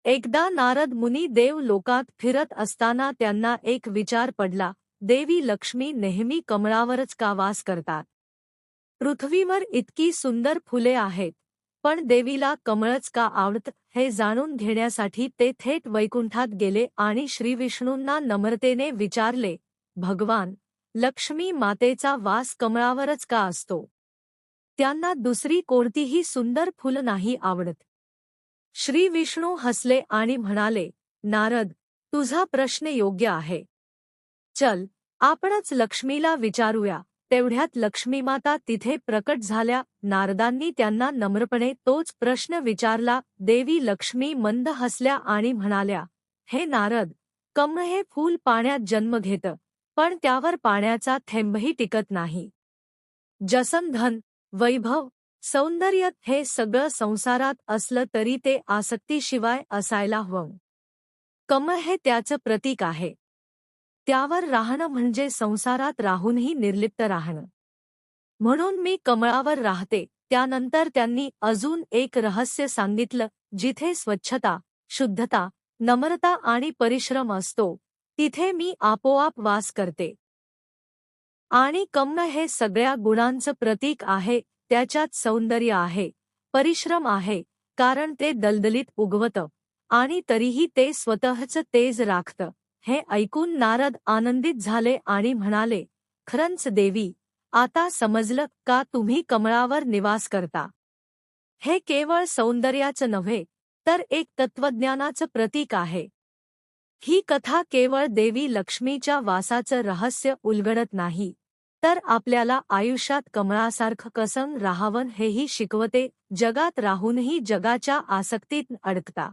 एकदा नारद मुनी देव लोकात फिरत असताना त्यांना एक विचार पडला, देवी लक्ष्मी नेहमी कमळावरच का वास करतात? पृथ्वीवर इतकी सुंदर फुले आहेत, पण देवीला कमळच का आवडतं हे जाणून घेण्यासाठी ते थेट वैकुंठात गेले आणि श्रीविष्णूंना नम्रतेने विचारले, भगवान, लक्ष्मी मातेचा वास कमळावरच का असतो? त्यांना दुसरी कोणतीही सुंदर फुल नाही आवडत. श्री विष्णू हसले आणि म्हणाले, नारद, तुझा प्रश्न योग्य आहे. चल, आपणच लक्ष्मीला विचारूया. तेवढ्यात लक्ष्मीमाता तिथे प्रकट झाल्या. नारदांनी त्यांना नम्रपणे तोच प्रश्न विचारला. देवी लक्ष्मी मंद हसल्या आणि म्हणाल्या, हे नारद, कमळ हे फूल पाण्यात जन्म घेतं, पण त्यावर पाण्याचा थेंबही टिकत नाही. जसं धन, वैभव, सौंदर्य हे सगळं संसारात असलं तरी ते आसक्तीशिवाय असायला हवं. कमळ हे त्याचं प्रतीक आहे. त्यावर राहणं म्हणजे संसारात राहूनही निर्लिप्त राहणं. म्हणून मी कमळावर राहते. त्यानंतर त्यांनी अजून एक रहस्य सांगितलं, जिथे स्वच्छता, शुद्धता, नम्रता आणि परिश्रम असतो, तिथे मी आपोआप वास करते. आणि कमळ हे सगळ्या गुणांचं प्रतीक आहे. त्याच्यात सौंदर्य आहे, परिश्रम आहे, कारण ते दलदलीत उगवतं आणि तरीही ते स्वतःचं तेज राखतं. हे ऐकून नारद आनंदित झाले आणि म्हणाले, खरंच देवी, आता समजलं का तुम्ही कमळावर निवास करता. हे केवळ सौंदर्याचं नव्हे, तर एक तत्वज्ञानाचं प्रतीक आहे. ही कथा केवळ देवी लक्ष्मीच्या वासाचं रहस्य उलगडत नाही, तर आपल्याला आयुष्यात कमळासारखं कसं राहावं हेही शिकवते. जगात राहूनही जगाच्या आसक्तीत अडकता